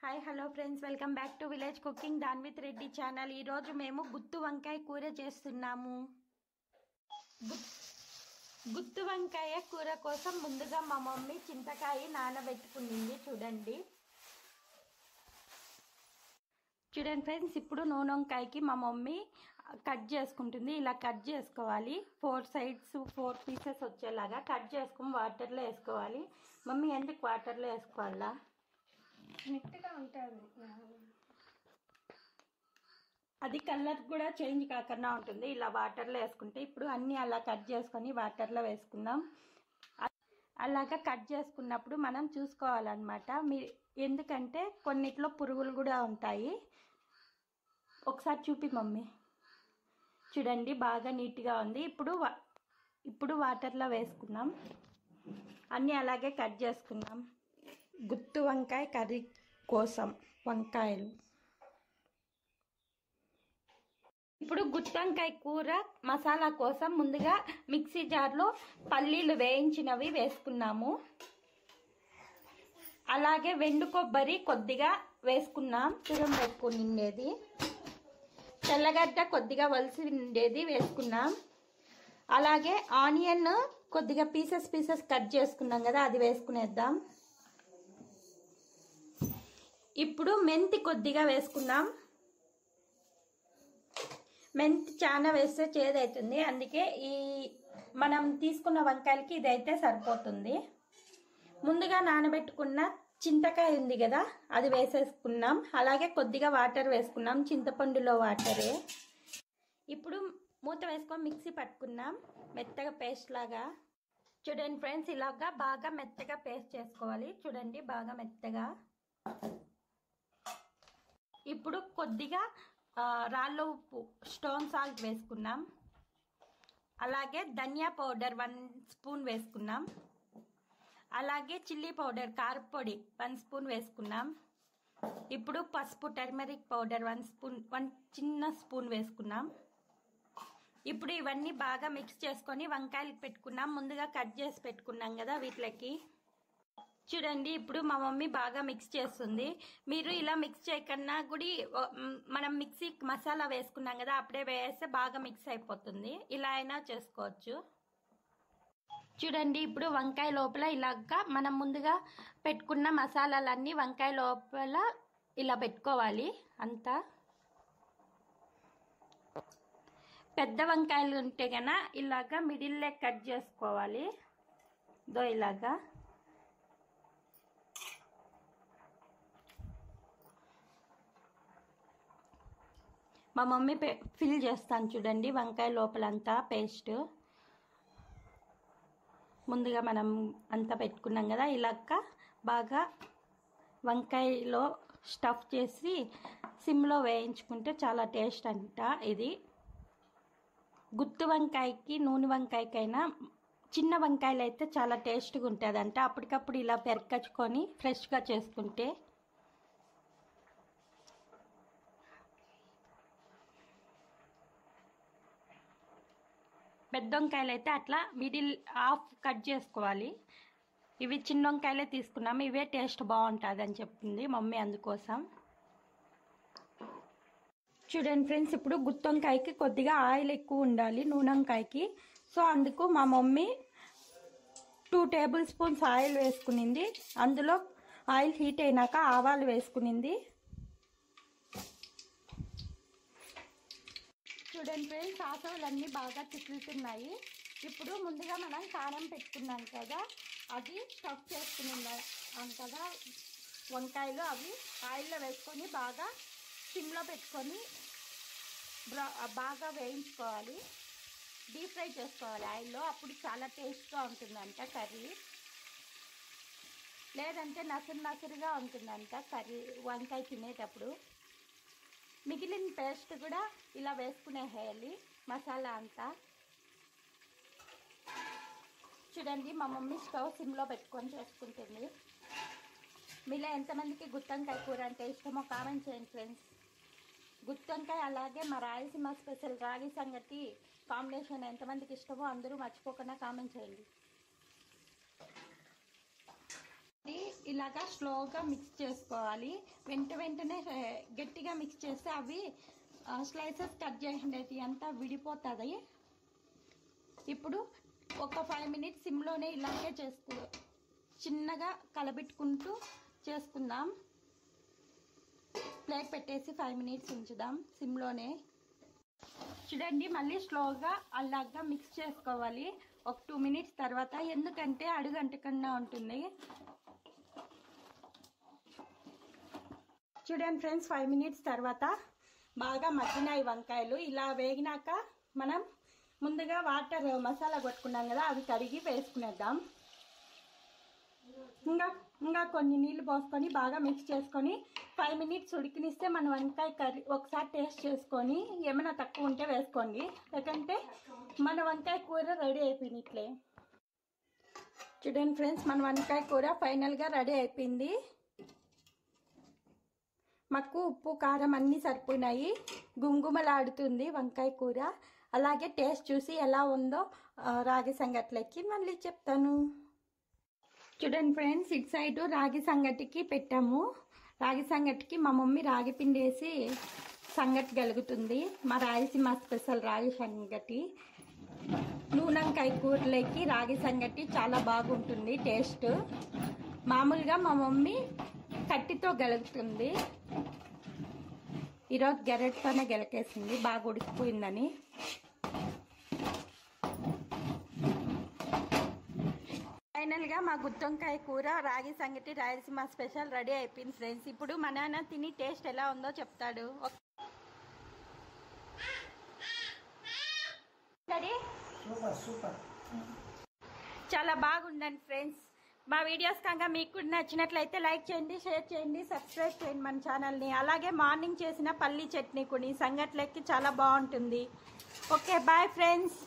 Hi hello friends, welcome back to village cooking don with Reddy channel. ఈరోజు మేము గుత్తు వంకాయ కూర చేస్తున్నాము. గుత్తు వంకాయ కూర కోసం ముందుగా మా మమ్మీ చింతకాయ నానబెట్టుకునింది. చూడండి ఫ్రెండ్స్, ఇప్పుడు నూనె వంకాయకి మా మమ్మీ కట్ చేసుకుంటుంది. ఇలా కట్ చేసుకోవాలి, 4 sides 4 pieces వచ్చేలాగా కట్ చేసుకుని వాటర్లో వేసుకోవాలి. మమ్మీ ఎందుకు వాటర్లో వేసుకోవాలా? నీట్గా ఉంటుంది, అది కలర్ కూడా చేంజ్ కాకుండా ఉంటుంది ఇలా వాటర్లో వేసుకుంటే. ఇప్పుడు అన్నీ అలా కట్ చేసుకొని వాటర్లో వేసుకుందాం. అలాగా కట్ చేసుకున్నప్పుడు మనం చూసుకోవాలన్నమాట. ఎందుకంటే కొన్నిట్లో పురుగులు కూడా ఉంటాయి. ఒకసారి చూపి మమ్మీ. చూడండి, బాగా నీట్గా ఉంది. ఇప్పుడు వాటర్లో వేసుకుందాం. అన్నీ అలాగే కట్ చేసుకుందాం. గుత్తు వంకాయ కర్రీ కోసం వంకాయలు. ఇప్పుడు గుత్తి వంకాయ కూర మసాలా కోసం ముందుగా మిక్సీ జార్లో పల్లీలు వేయించినవి వేసుకున్నాము. అలాగే వెండు కొబ్బరి కొద్దిగా వేసుకున్నాం, తురం పెట్టుకుని ఉండేది. తెల్లగడ్డ కొద్దిగా వలిసి ఉండేది వేసుకున్నాం. అలాగే ఆనియన్ కొద్దిగా పీసెస్ కట్ చేసుకున్నాం కదా, అది వేసుకునేద్దాం. ఇప్పుడు మెంతి కొద్దిగా వేసుకున్నాం. మెంతి చాలా వేస్తే చేదవుతుంది, అందుకే మనం తీసుకున్న వంకాయలకి ఇదైతే సరిపోతుంది. ముందుగా నానబెట్టుకున్న చింతకాయ ఉంది కదా, అది వేసేసుకున్నాం. అలాగే కొద్దిగా వాటర్ వేసుకున్నాం, చింతపండులో వాటరే. ఇప్పుడు మూత వేసుకొని మిక్సీ పట్టుకున్నాం మెత్తగా పేస్ట్ లాగా. చూడండి ఫ్రెండ్స్, ఇలాగా బాగా మెత్తగా పేస్ట్ చేసుకోవాలి. చూడండి, బాగా మెత్తగా. ఇప్పుడు కొద్దిగా రాళ్ళ ఉప్పు, స్టోన్ సాల్ట్ వేసుకున్నాం. అలాగే ధనియా పౌడర్ 1 స్పూన్ వేసుకున్నాం. అలాగే చిల్లీ పౌడర్, కారపొడి 1 స్పూన్ వేసుకున్నాం. ఇప్పుడు పసుపు, టర్మరిక్ పౌడర్ 1 చిన్న స్పూన్ వేసుకున్నాం. ఇప్పుడు ఇవన్నీ బాగా మిక్స్ చేసుకొని వంకాయలు పెట్టుకున్నాం. ముందుగా కట్ చేసి పెట్టుకున్నాం కదా వీటికి. చూడండి, ఇప్పుడు మా మమ్మీ బాగా మిక్స్ చేస్తుంది. మీరు ఇలా మిక్స్ చేయకన్నా కూడా మనం మిక్సీ మసాలా వేసుకున్నాం కదా, అప్పుడే వేస్తే బాగా మిక్స్ అయిపోతుంది. ఇలా అయినా చేసుకోవచ్చు. చూడండి, ఇప్పుడు వంకాయ లోపల ఇలాగా మనం ముందుగా పెట్టుకున్న మసాలాలన్నీ వంకాయ లోపల ఇలా పెట్టుకోవాలి అంతా. పెద్ద వంకాయలు ఉంటే కన్నా ఇలాగా మిడిల్లే కట్ చేసుకోవాలి. ఇలాగా మా మమ్మీ ఫిల్ చేస్తాను. చూడండి, వంకాయ లోపలంతా పేస్ట్ ముందుగా మనం అంతా పెట్టుకున్నాం కదా, ఇలాగ బాగా వంకాయలో స్టఫ్ చేసి సిమ్లో వేయించుకుంటే చాలా టేస్ట్ అంట. ఇది గుత్తు వంకాయకి నూనె వంకాయకైనా చిన్న వంకాయలు అయితే చాలా టేస్ట్గా ఉంటుంది అంట. అప్పటికప్పుడు ఇలా పెరకచ్చుకొని ఫ్రెష్గా చేసుకుంటే. పెద్ద వంకాయలు అయితే అట్లా మిడిల్ హాఫ్ కట్ చేసుకోవాలి. ఇవి చిన్న వంకాయలే తీసుకున్నాము, ఇవే టేస్ట్ బాగుంటుంది అని చెప్తుంది మమ్మీ, అందుకోసం. చూడండి ఫ్రెండ్స్, ఇప్పుడు గుత్తి వంకాయకి కొద్దిగా ఆయిల్ ఎక్కువ ఉండాలి నూనె వంకాయకి. సో అందుకు మా మమ్మీ 2 టేబుల్ స్పూన్స్ ఆయిల్ వేసుకునింది. అందులో ఆయిల్ హీట్ అయినాక ఆవాలు వేసుకునింది. చూడండి ఫ్రెండ్స్, ఆసవులన్నీ బాగా చిక్కుతున్నాయి. ఇప్పుడు ముందుగా మనం కారం పెట్టుకున్నాం కదా, అది స్టఫ్ చేసుకున్నాం కదా వంకాయలు, అవి ఆయిల్లో వేసుకొని బాగా సిమ్లో పెట్టుకొని బాగా వేయించుకోవాలి. డీప్ ఫ్రై చేసుకోవాలి ఆయిల్లో. అప్పుడు చాలా టేస్ట్గా ఉంటుందంట కర్రీ. లేదంటే నసురుగా ఉంటుందంట కర్రీ వంకాయ తినేటప్పుడు. మిగిలిన పేస్ట్ కూడా ఇలా వేసుకునేయాలి, మసాలా అంతా. చూడండి, మా మమ్మీ స్టవ్ సిమ్లో పెట్టుకొని చేసుకుంటుంది. మీలో ఎంతమందికి గుత్తి వంకాయ కూర అంటే ఇష్టమో కామెంట్ చేయండి ఫ్రెండ్స్. గుత్తి వంకాయ అలాగే మా రాయలసీమ స్పెషల్ రాగి సంగటి కాంబినేషన్ ఎంతమందికి ఇష్టమో అందరూ మర్చిపోకుండా కామెంట్ చేయండి. ఇలాగా స్లోగా మిక్స్ చేసుకోవాలి. వెంటనే గట్టిగా మిక్స్ చేస్తే అవి స్లైసెస్ కట్ చేసినది అంతా విడిపోతుంది. ఇప్పుడు ఒక 5 మినిట్స్ సిమ్లోనే ఇలాగే చిన్నగా కలబెట్టుకుంటూ చేసుకుందాం. ప్లేట్ పెట్టేసి 5 మినిట్స్ ఉంచుదాం సిమ్లోనే. చూడండి, మళ్ళీ స్లోగా అలాగా మిక్స్ చేసుకోవాలి ఒక 2 మినిట్స్ తర్వాత, ఎందుకంటే అడుగంటకుండా ఉంటుంది. చూడండి ఫ్రెండ్స్, 5 మినిట్స్ తర్వాత బాగా మగ్గినాయి వంకాయలు. ఇలా వేగినాక మనం ముందుగా వాటర్ మసాలా కొట్టుకున్నాం కదా, అవి కడిగి వేసుకునేద్దాం. ఇంకా కొన్ని నీళ్ళు పోసుకొని బాగా మిక్స్ చేసుకొని 5 మినిట్స్ ఉడికినిస్తే మన వంకాయ కర్రీ ఒకసారి టేస్ట్ చేసుకొని ఏమైనా తక్కువ ఉంటే వేసుకోండి, లేకంటే మన వంకాయ కూర రెడీ అయిపోయినట్లే. చూడండి ఫ్రెండ్స్, మన వంకాయ కూర ఫైనల్గా రెడీ అయిపోయింది. మాకు ఉప్పు కారం అన్నీ సరిపోయినాయి. గుమగుమలాడుతుంది వంకాయ కూర. అలాగే టేస్ట్ చూసి ఎలా ఉందో రాగి సంగట్లకి మళ్ళీ చెప్తాను. చూడండి ఫ్రెండ్స్, ఇటు సైడు రాగి సంగటికి పెట్టాము. రాగి సంగటికి మా మమ్మీ రాగి పిండి వేసి సంగటి కలుగుతుంది. మా రాయలసీమ స్పెషల్ రాగి సంగటి. నూనెంకాయ కూరలకి రాగి సంగటి చాలా బాగుంటుంది టేస్ట్. మామూలుగా మా మమ్మీ కట్టితో గలుగుతుంది. ఈరోజు గెరెట్తోనే గెలకేసింది, బాగా ఉడికిపోయిందని. ఫైనల్గా మా గుత్తొంకాయ కూర రాగి సంగటి రాయలసీమ స్పెషల్ రెడీ అయిపోయింది ఫ్రెండ్స్. ఇప్పుడు మా నాన్న తిని టేస్ట్ ఎలా ఉందో చెప్తాడు. సూపర్. చాలా బాగుండండి ఫ్రెండ్స్. మా వీడియోస్ కనుక మీకు నచ్చినట్లయితే లైక్ చేయండి, షేర్ చేయండి, సబ్స్క్రైబ్ చేయండి మన ఛానల్ని. అలాగే మార్నింగ్ చేసిన పల్లీ చట్నీ కూడా సంగట్లకి చాలా బాగుంటుంది. Okay, bye friends.